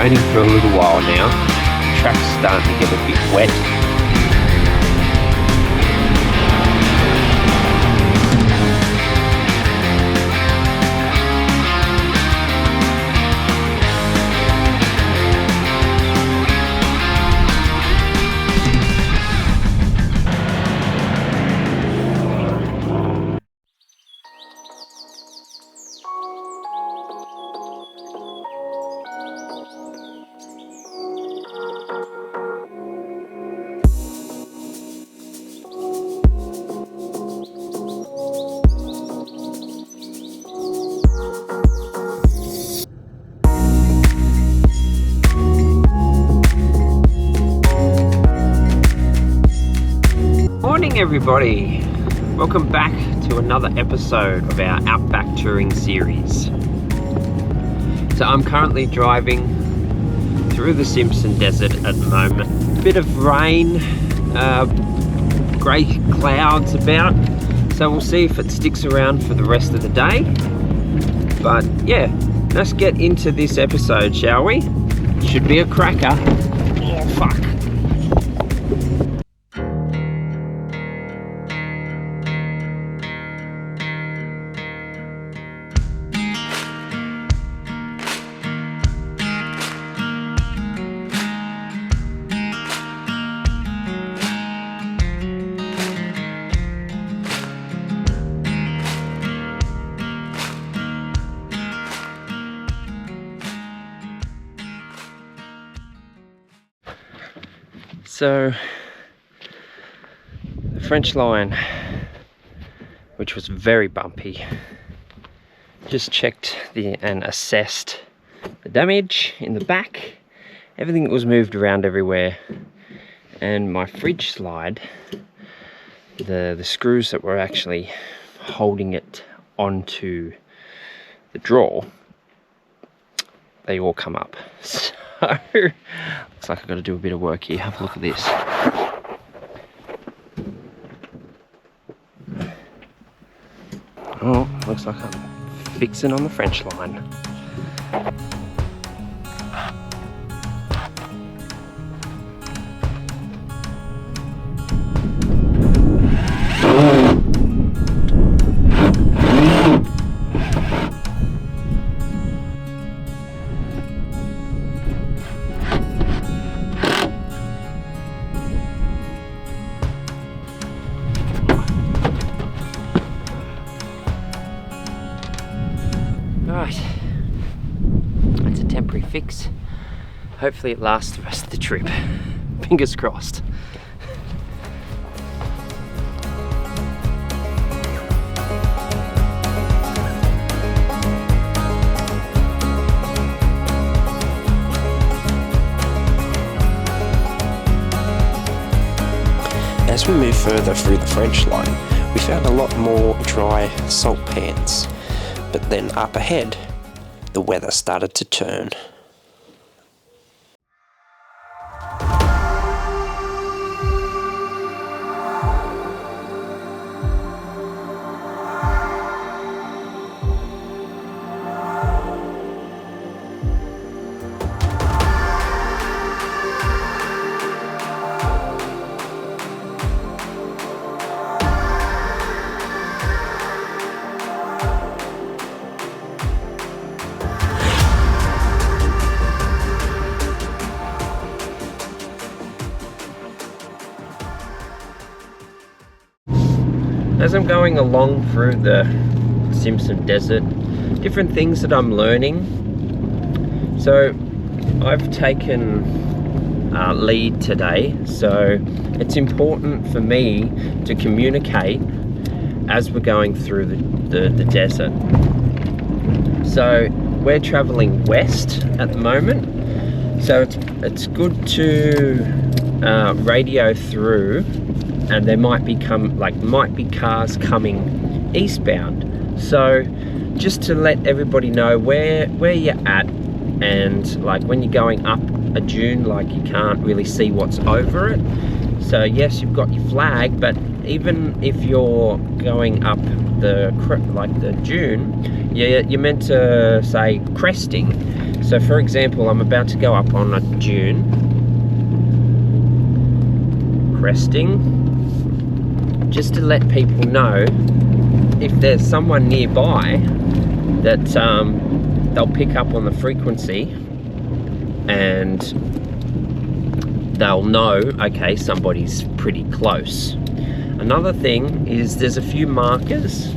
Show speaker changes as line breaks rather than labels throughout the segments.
raining for a little while now. The track's starting to get a bit wet. Morning everybody, welcome back to another episode of our Outback Touring series. So I'm currently driving through the Simpson Desert at the moment. Bit of rain, grey clouds about, so we'll see if it sticks around for the rest of the day. But yeah, let's get into this episode, shall we? Should be a cracker. Oh fuck. So, the French line, which was very bumpy, just checked and assessed the damage in the back. Everything was moved around everywhere, and my fridge slide, the screws that were actually holding it onto the drawer, they all come up. So looks like I've got to do a bit of work here. Have a look at this. Oh, looks like I'm fixing on the French line. Right, that's a temporary fix. Hopefully it lasts the rest of the trip. Fingers crossed.
As we move further through the French line, we found a lot more dry salt pans. But then up ahead, the weather started to turn.
As I'm going along through the Simpson Desert, different things that I'm learning. So I've taken lead today, so it's important for me to communicate as we're going through the desert. So we're traveling west at the moment, so it's good to radio through, and there might be cars coming eastbound. So just to let everybody know where you're at, and like when you're going up a dune, like you can't really see what's over it. So yes, you've got your flag, but even if you're going up the dune, you're meant to say cresting. So for example, I'm about to go up on a dune, cresting, just to let people know if there's someone nearby that they'll pick up on the frequency and they'll know, okay, somebody's pretty close. Another thing is there's a few markers,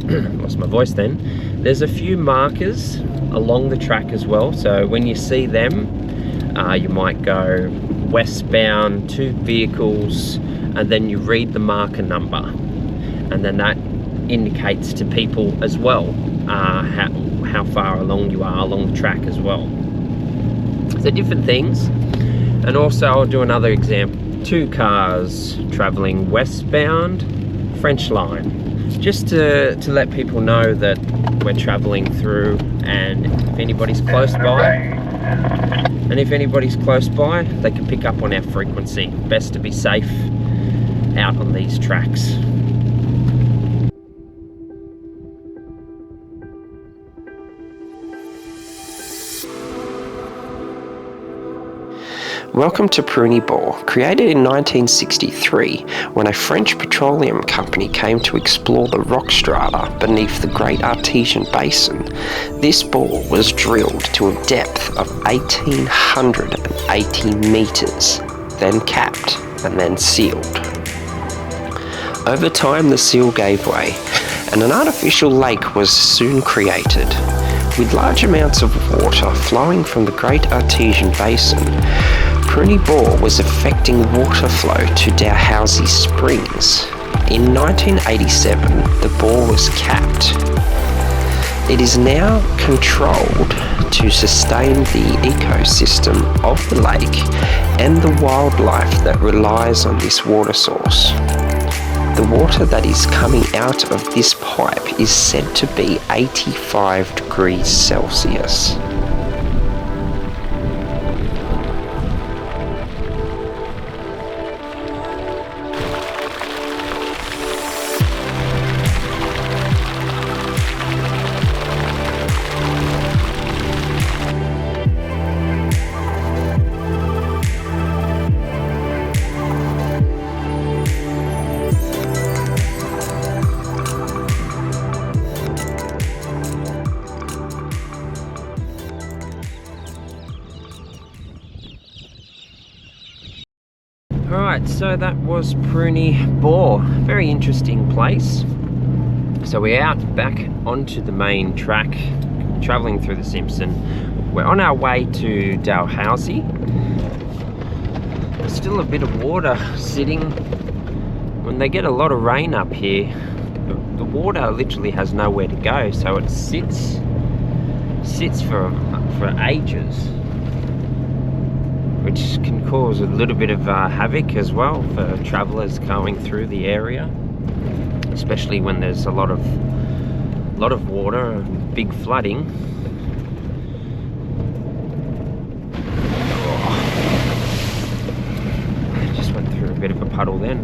lost my voice then, there's a few markers along the track as well, so when you see them, you might go westbound, 2 vehicles, and then you read the marker number, and then that indicates to people as well how far along you are along the track as well. So different things. And also I'll do another example, 2 cars traveling westbound, French line, just to let people know that we're traveling through, and if anybody's close by, they can pick up on our frequency. Best to be safe out on these tracks.
Welcome to Purni Bore. Created in 1963 when a French petroleum company came to explore the rock strata beneath the Great Artesian Basin, this bore was drilled to a depth of 1,880 metres, then capped and then sealed. Over time the seal gave way and an artificial lake was soon created. With large amounts of water flowing from the Great Artesian Basin, Purni Bore was affecting water flow to Dalhousie Springs. In 1987, the bore was capped. It is now controlled to sustain the ecosystem of the lake and the wildlife that relies on this water source. The water that is coming out of this pipe is said to be 85 degrees Celsius.
Alright, so that was Purni Bore. Very interesting place. So we're out back onto the main track, travelling through the Simpson. We're on our way to Dalhousie. There's still a bit of water sitting. When they get a lot of rain up here, the water literally has nowhere to go, so it sits for ages, which can cause a little bit of havoc as well for travellers going through the area, especially when there's a lot of water and big flooding. Oh, just went through a bit of a puddle then.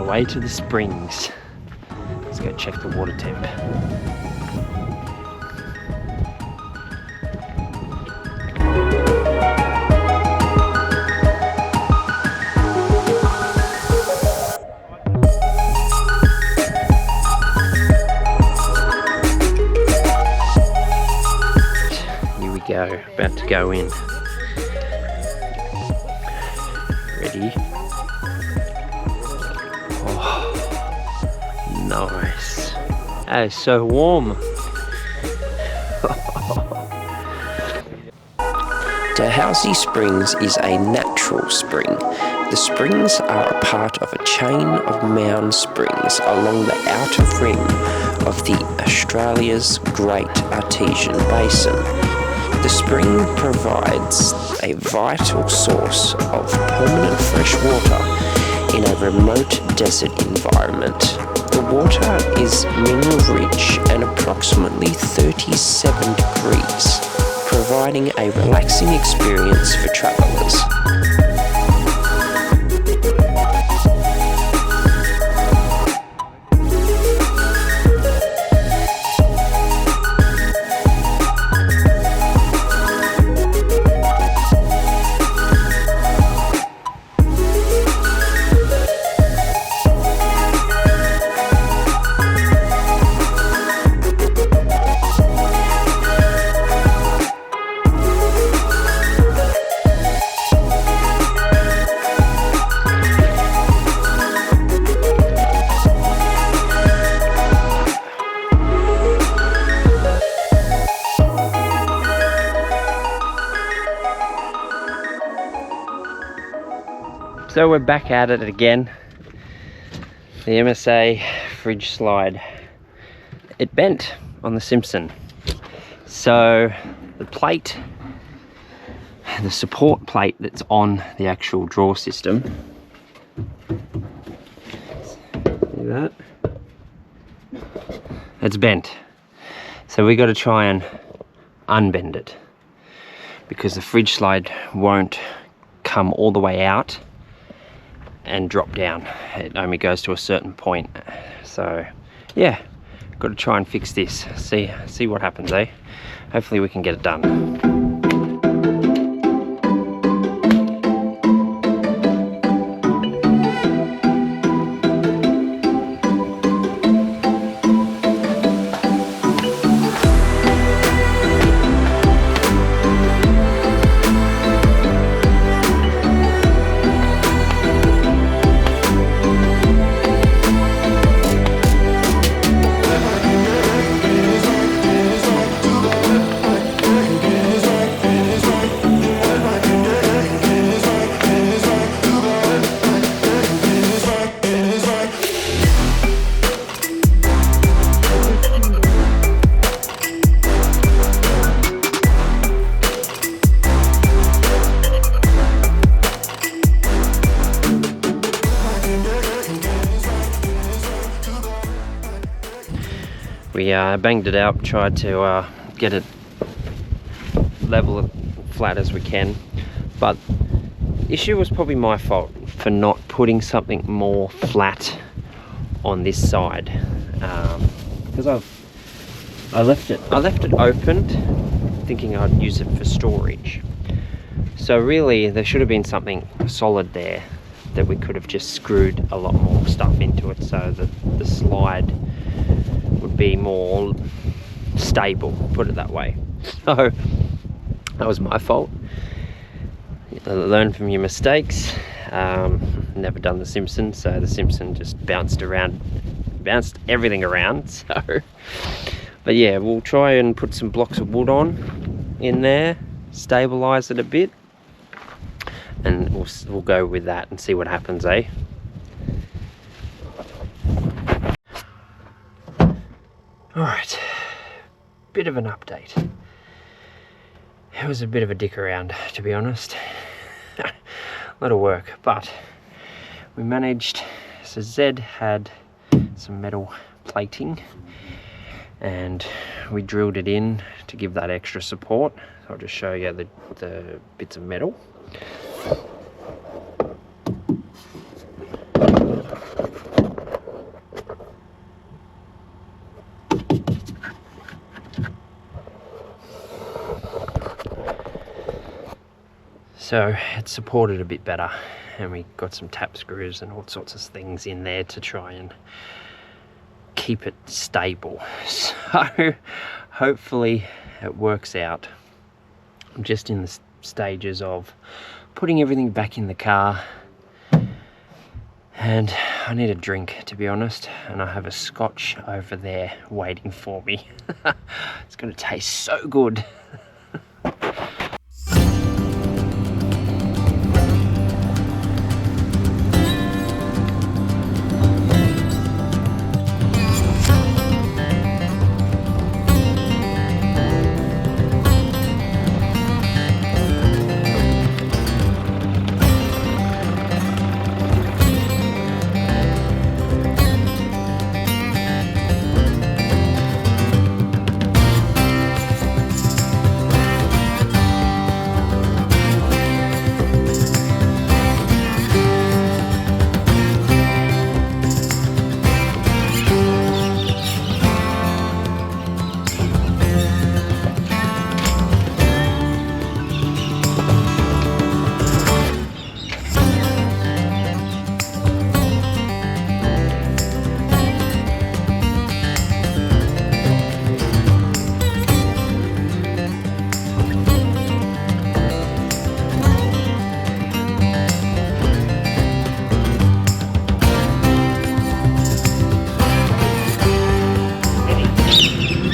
Way to the springs. Let's go check the water temp. Here we go, about to go in. Ready? Nice. Oh, it's so warm.
Dalhousie Springs is a natural spring. The springs are a part of a chain of mound springs along the outer rim of the Australia's Great Artesian Basin. The spring provides a vital source of permanent fresh water in a remote desert environment. The water is mineral-rich and approximately 37 degrees, providing a relaxing experience for travelers.
So we're back at it again. The MSA fridge slide. It bent on the Simpson. So the plate, the support plate that's on the actual drawer system, see that? It's bent. So we got to try and unbend it because the fridge slide won't come all the way out and drop down. It only goes to a certain point. So yeah, got to try and fix this. See what happens, eh? Hopefully we can get it done. We banged it out, tried to get it level and flat as we can, but the issue was probably my fault for not putting something more flat on this side, because I left it opened thinking I'd use it for storage. So really there should have been something solid there that we could have just screwed a lot more stuff into it so that the slide would be more stable, put it that way. So that was my fault. Learn from your mistakes. Never done the Simpson, so the Simpson just bounced everything around. So, but yeah, we'll try and put some blocks of wood on in there, stabilize it a bit, and we'll go with that and see what happens, eh? Alright, bit of an update. It was a bit of a dick around, to be honest. A lot of work, but we managed. So Zed had some metal plating and we drilled it in to give that extra support. So I'll just show you the bits of metal. So it supported a bit better, and we got some tap screws and all sorts of things in there to try and keep it stable. So hopefully it works out. I'm just in the stages of putting everything back in the car, and I need a drink, to be honest, and I have a scotch over there waiting for me. It's gonna taste so good.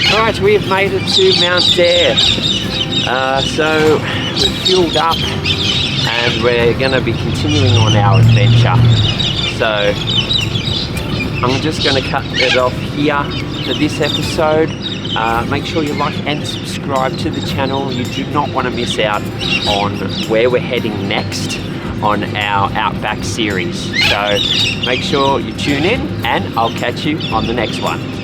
Alright, we have made it to Mount Dare. So we've fueled up and we're going to be continuing on our adventure. So I'm just going to cut it off here for this episode. Make sure you like and subscribe to the channel. You do not want to miss out on where we're heading next on our Outback series. So make sure you tune in and I'll catch you on the next one.